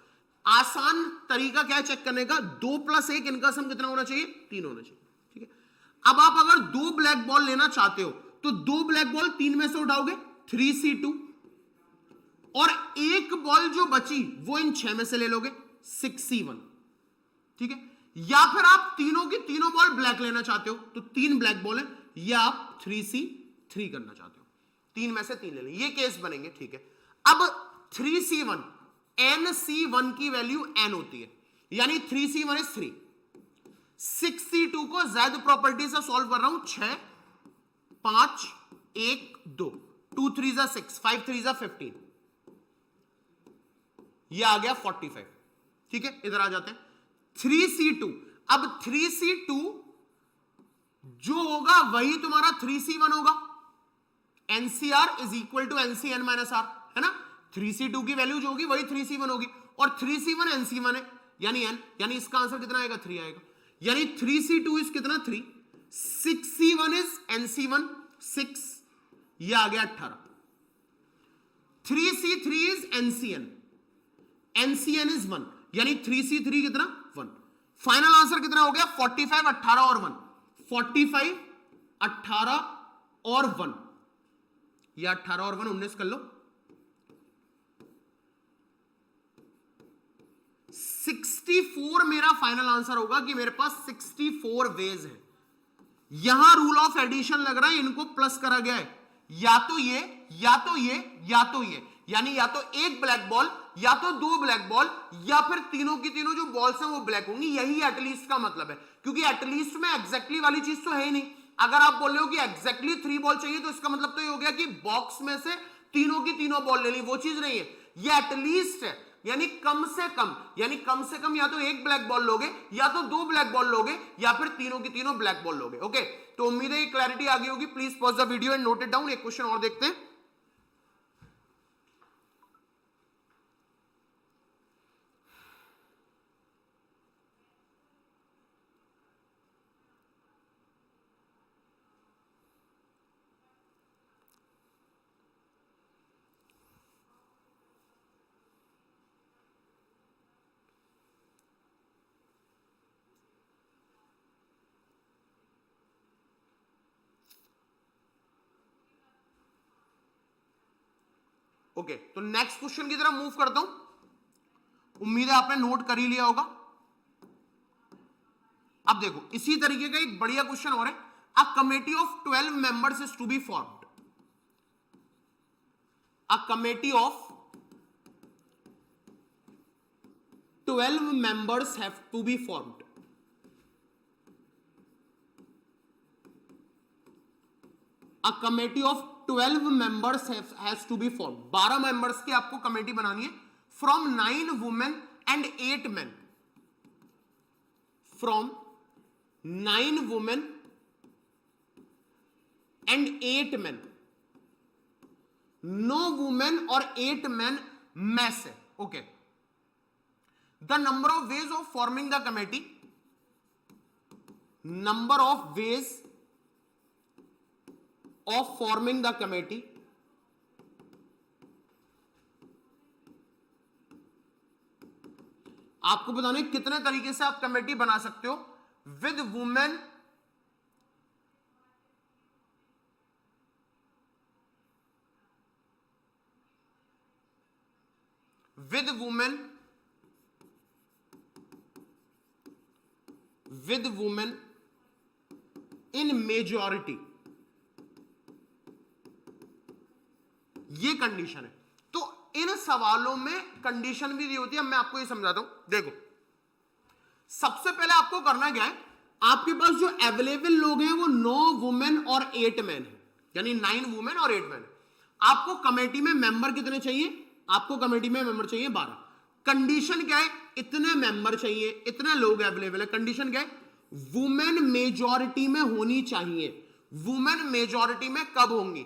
आसान तरीका क्या है चेक करने का, 2 + 1 इनका सम कितना होना चाहिए, 3 होना चाहिए, ठीक है। अब आप अगर 2 ब्लैक बॉल लेना चाहते हो तो 2 ब्लैक बॉल 3 में से उठाओगे, 3C2, और एक बॉल जो बची वो इन 6 में से ले लोगे, 6C1, ठीक है। या फिर आप तीनों की तीनों बॉल ब्लैक लेना चाहते हो तो 3 ब्लैक बॉल है, या आप 3C3 करना चाहते हो, 3 में से 3 ले लें, ये केस बनेंगे, ठीक है। अब 3C1, NC1 की वैल्यू n होती है, यानी 3C1 इज 3। 6C2 को Z प्रॉपर्टी से सॉल्व कर रहा हूं, 6 5 1 2, 2 3 जा 6, 5 3 जा 15, ये आ गया 45, ठीक है। इधर आ जाते हैं 3C2। अब 3C2 जो होगा वही तुम्हारा 3C1 होगा, NCR is equal to NCN minus R, है ना। 3C2 की वैल्यू जो होगी वही 3C1 होगी, और 3C1 NC1 है, यानी n, यानी इसका आंसर कितना आएगा, 3 आएगा, यानी 3C2 इज कितना, 3, 6C1 इज NC1 6, ये आ गया 18, 3C3 is NCN, NCN is 1, यानी 3C3 कितना, 1। फाइनल आंसर कितना हो गया, 45 18 और 1, 45 18 और 1, या 18 और 1 19 कर लो, 64 मेरा फाइनल आंसर होगा कि मेरे पास 64 वेज है। यहां रूल ऑफ एडिशन लग रहा है, इनको प्लस करा गया है, या तो ये या तो ये या तो ये, यानी या तो एक ब्लैक बॉल या तो 2 ब्लैक बॉल, या फिर तीनों की तीनों जो बॉल्स हैं वो ब्लैक होंगी, यही एटलीस्ट का मतलब है, क्योंकि एटलीस्ट में एग्जैक्टली वाली चीज तो है ही नहीं। अगर आप बोल रहे हो कि एग्जैक्टली 3 बॉल चाहिए तो इसका मतलब तो ये हो गया कि बॉक्स में से तीनों की तीनों बॉल ले ली, वो चीज नहीं है, ये एटलीस्ट है, यानी कम से कम, यानी कम से कम या तो एक ब्लैक बॉल लोगे या तो 2 ब्लैक बॉल लोगे या फिर तीनों की तीनों ब्लैक बॉल लोगे। ओके, तो उम्मीद है ये क्लैरिटी आ गई होगी। Please pause the video and note it down. एक क्वेश्चन और देखते हैं। ओके, तो नेक्स्ट क्वेश्चन की तरफ मूव करता हूं। उम्मीद है आपने नोट कर ही लिया होगा। अब देखो इसी तरीके का एक बढ़िया क्वेश्चन और है। A committee of 12 members is to be formed. A committee of 12 members have to be formed. A committee of 12 members has to be formed। 12 members की आपको कमेटी बनानी है, from 9 women and 8 men। From 9 women and 8 men, no women और 8 men में से। Okay, the number of ways of forming the committee, number of ways of forming the committee, आपको बताना है कितने तरीके से आप कमेटी बना सकते हो। With women, with women, with women in majority, ये कंडीशन है। तो इन सवालों में कंडीशन भी दी होती है। मैं आपको ये समझाता हूं, देखो सबसे पहले आपको करना क्या है, आपके पास जो अवेलेबल लोग हैं वो 9 वुमेन और 8 मैन है, यानी 9 वुमेन और 8 मैन। आपको कमेटी में मेंबर कितने चाहिए, आपको कमेटी में मेंबर चाहिए 12। कंडीशन क्या है, इतने मेंबर चाहिए, इतने लोग अवेलेबल है। कंडीशन क्या है, वुमेन मेजॉरिटी में होनी चाहिए। वुमेन मेजॉरिटी में कब होंगी,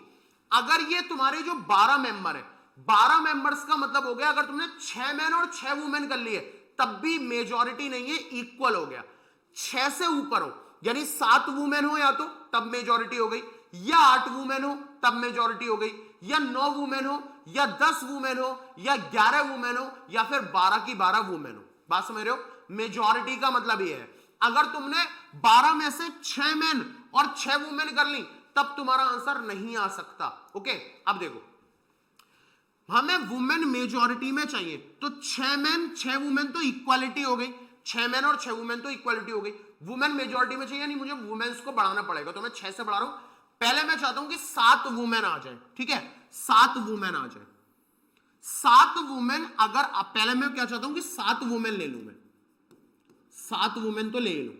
अगर ये तुम्हारे जो 12 मेंबर है, 12 मेंबर्स का मतलब हो गया अगर तुमने 6 मैन और 6 वुमेन कर लिए तब भी मेजॉरिटी नहीं है, इक्वल हो गया। 6 से ऊपर हो, यानी 7 वुमेन हो या तो तब मेजॉरिटी हो गई, या 8 वुमेन हो तब मेजॉरिटी हो गई, या 9 वुमेन हो, या 10 वुमेन हो, या 11 वुमेन हो, या फिर 12 की 12 वुमेन हो। बात समझ रहे हो, मेजॉरिटी का मतलब यह है अगर तुमने 12 में से 6 मैन और 6 वुमेन कर ली तब तुम्हारा आंसर नहीं आ सकता। ओके, अब देखो हमें वुमेन मेजॉरिटी में चाहिए, तो 6 मैन 6 वुमेन तो इक्वालिटी हो गई, 6 मैन और 6 वुमेन तो इक्वालिटी हो गई। वुमेन मेजॉरिटी में चाहिए, नहीं मुझे वुमेन्स को बढ़ाना पड़ेगा, तो मैं 6 से बढ़ा रहा हूं। पहले मैं चाहता हूं कि 7 वुमेन आ जाए, ठीक है, 7 वुमेन आ जाए। 7 वुमेन अगर पहले मैं क्या चाहता हूं कि 7 वुमेन ले लूं, मैं 7 वुमेन तो ले लूं।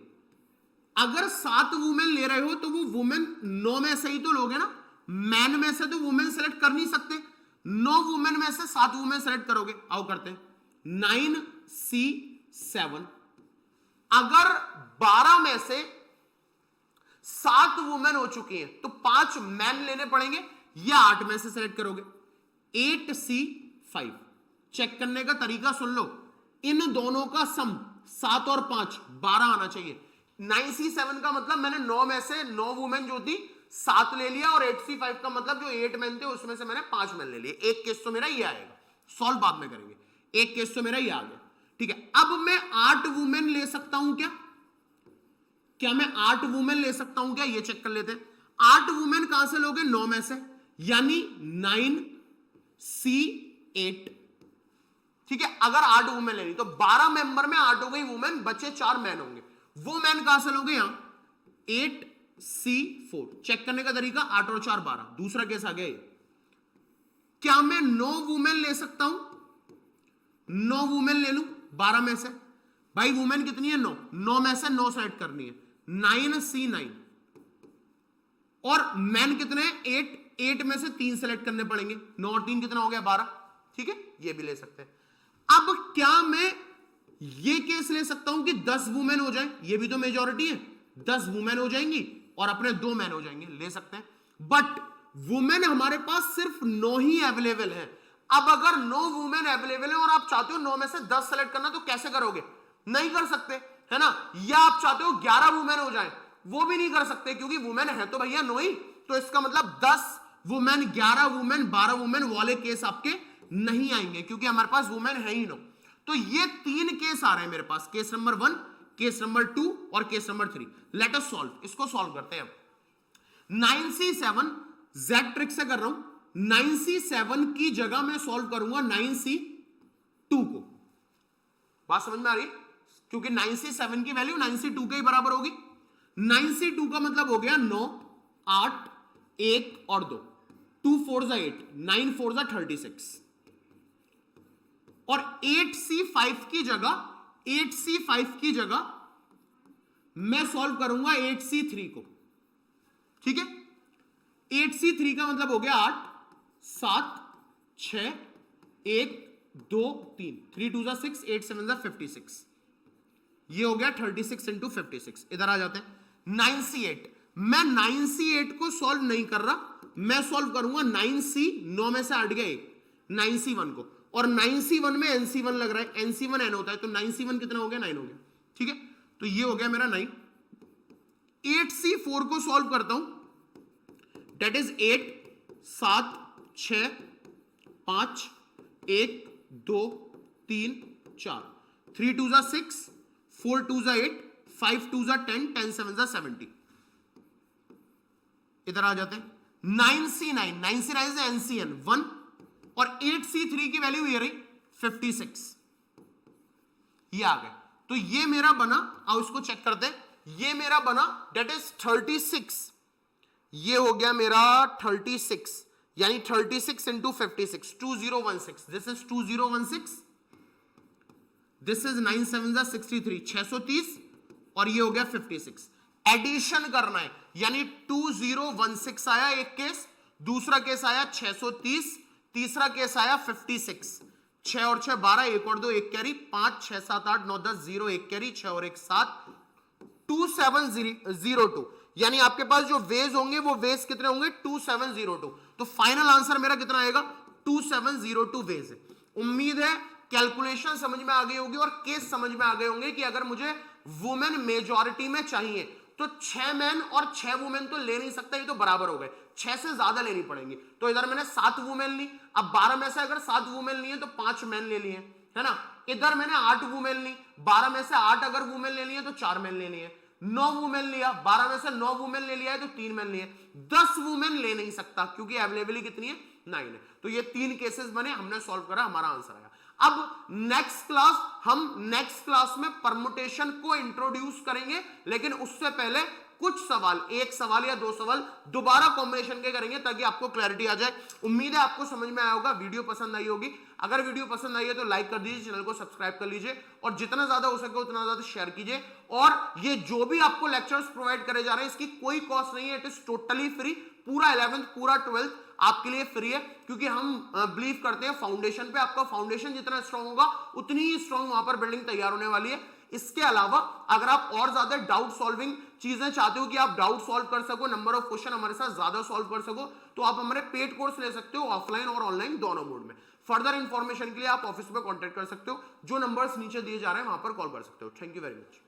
अगर 7 वुमेन ले रहे हो तो वो वुमेन 9 में से ही तो लोगे ना, मैन में से तो वुमेन सेलेक्ट कर नहीं सकते। 9 वुमेन में से 7 वुमेन सेलेक्ट करोगे, आओ करते हैं। 9C7, अगर 12 में से 7 वुमेन हो चुकी हैं तो 5 मैन लेने पड़ेंगे, या 8 में से सेलेक्ट करोगे। 8C5, चेक करने का तरीका सुन लो, इन दोनों का सम 7 और 5 12 आना चाहिए। 9C7 का मतलब मैंने 9 में से 9 वुमेन जो थी 7 ले लिया, और 8C5 का मतलब जो 8 मैन थे उसमें से मैंने 5 मैन ले लिए। एक केस तो मेरा ये आएगा, सॉल्व बाद में करेंगे। एक केस तो मेरा ये आ गया, ठीक है। अब मैं 8 वुमेन ले सकता हूं क्या, क्या मैं 8 वुमेन ले सकता हूं क्या, ये चेक कर लेते हैं। 8 वुमेन कहां से लोगे, 9 में से, यानी 9C8, ठीक है। अगर 8 वुमेन लेनी तो 12 मेंबर में 8 हो गई वुमेन, बचे 4 मैन होंगे। वो मैन कहां से लोगे, यहां 8C4, चेक करने का तरीका 8 और 4 12। दूसरा केस आ गया ये, क्या मैं 9 वुमेन ले सकता हूं, 9 वुमेन ले लूं 12 में से। भाई वुमेन कितनी है, 9, 9 में से 9 सेलेक्ट करनी है, 9C9, और मैन कितने हैं 8, 8 में से 3 सेलेक्ट करने पड़ेंगे, 9 और 3 कितना हो गया 12, ठीक है, ये भी ले सकते हैं। अब क्या मैं ये केस ले सकता हूं कि 10 वुमेन हो जाए, ये भी तो मेजॉरिटी है, 10 वुमेन हो जाएंगी और अपने 2 मैन हो जाएंगे, ले सकते हैं। बट वुमेन हमारे पास सिर्फ 9 ही अवेलेबल है। अब अगर 9 वुमेन अवेलेबल है और आप चाहते हो 9 में से 10 सेलेक्ट करना, तो कैसे करोगे, नहीं कर सकते, है ना। या आप चाहते हो 11 वुमेन हो जाए, वो भी नहीं कर सकते, क्योंकि वुमेन है तो भैया 9 ही, तो इसका मतलब 10 वुमेन 11 वुमेन 12 वुमेन वाले केस आपके नहीं आएंगे, क्योंकि हमारे पास वुमेन है ही 9। तो ये 3 केस आ रहे हैं मेरे पास, केस नंबर 1, केस नंबर 2 और case number 3। Let us solve, इसको सॉल्व करते हैं। 9C7 Z ट्रिक से कर रहा हूं, 9C7 की जगह मैं सॉल्व करूंगा 9C2 को। बात समझ में आ रही है, क्योंकि 9C7 की वैल्यू 9C2 के ही बराबर होगी। 9C2 का मतलब हो गया 9, 8, 1 और 2, 2 4 8, 9 4 36, और 8C5 की जगह, 8C5 की जगह मैं सॉल्व करूंगा 8C3 को, ठीक है। 8C3 का मतलब हो गया 8, 7, 6, 1, 2, 3, 3 2 6, 8 7 56, ये हो गया 36 इंटू 56। इधर आ जाते हैं 9C8, मैं 9C8 को सॉल्व नहीं कर रहा, मैं सॉल्व करूंगा 9C, 9 में से 8 गए 9C1 को, और 9C1 में NC1 लग रहा है, NC1 N होता है, तो 9C1 कितना हो गया 9 हो गया, ठीक है। तो ये हो गया मेरा 9। 8C4 को सॉल्व करता हूं, डेट इज 8, 7, 6, 5, 1, 2, 3, 4, 3 2 6, 4 2 8, 5 2 10, 10 7 70। इधर आ जाते हैं 9C9, 9C9 से NCN 1, और 8C3 की वैल्यू ये रही 56, ये आ गए। तो ये मेरा बना, आओ इसको चेक करते हैं, ये मेरा बना डेट इज 36, ये हो गया मेरा 36, यानी 36 into 56, 2016, this is 2016, this is 9 7 63, 630, और ये हो गया 56। एडिशन करना है, यानी 2016 आया एक केस, दूसरा केस आया 630, तीसरा केस आया 56, 6 और 6 12, 1 और 2 1 कैरी, 5 6 7 8 9 10, 0 1 कैरी, 6 और 1 7, 2702। यानी आपके पास जो वेज होंगे वो वेज कितने होंगे, 2702। तो फाइनल आंसर मेरा कितना आएगा, 2702 वेज है। उम्मीद है कैलकुलेशन समझ में आ गई होगी और केस समझ में आ गए होंगे कि अगर मुझे वुमेन मेजॉरिटी में चाहिए तो 6 मैन और 6 वुमेन तो ले नहीं सकता, ये तो बराबर हो गए, 6 से ज्यादा लेनी पड़ेंगी। तो इधर मैंने 7 वुमेन ली, अब 12 में से अगर 7 वुमेन ली है तो 5 मैन ले लिए, है ना। इधर मैंने 8 वुमेन ली, 12 में से 8 अगर वुमेन ले लिए तो 4 मैन ले लिए। 9 वुमेन लिया, 12 में से 9 वुमेन ले लिया है तो 3 मैन लिए। 10 वुमेन ले नहीं सकता क्योंकि अवेलेबिलिटी कितनी है, 9 है। तो ये 3 केसेस बने, हमने सॉल्व करा, हमारा आंसर आया। अब नेक्स्ट क्लास में परमुटेशन को इंट्रोड्यूस करेंगे, लेकिन उससे पहले कुछ सवाल, एक सवाल या 2 सवाल दोबारा कॉम्बिनेशन के करेंगे ताकि आपको क्लैरिटी आ जाए। उम्मीद है आपको समझ में आया होगा, वीडियो पसंद आई होगी। अगर वीडियो पसंद आई है तो लाइक कर दीजिए, चैनल को सब्सक्राइब कर लीजिए और जितना ज्यादा हो सके उतना ज्यादा शेयर कीजिए। और ये जो भी आपको लेक्चर्स प्रोवाइड करे जा रहे हैं इसकी कोई कॉस्ट नहीं है, इट इज टोटली फ्री। पूरा 11th पूरा 12th आपके लिए फ्री है, क्योंकि हम बिलीव करते हैं फाउंडेशन पे। आपका फाउंडेशन जितना स्ट्रांग होगा उतनी ही स्ट्रांग वहां पर बिल्डिंग तैयार होने वाली है। इसके अलावा अगर आप और ज्यादा डाउट सॉल्विंग चीजें चाहते हो कि आप डाउट सॉल्व कर सको, नंबर ऑफ क्वेश्चन हमारे साथ ज्यादा सॉल्व कर सको, तो आप हमारे पेड कोर्स ले सकते हो, ऑफलाइन और ऑनलाइन दोनों मोड में। फर्दर इंफॉर्मेशन के लिए आप ऑफिस में कॉन्टेक्ट कर सकते हो, जो नंबर्स नीचे दिए जा रहे हैं वहां पर कॉल कर सकते हो। Thank you very much.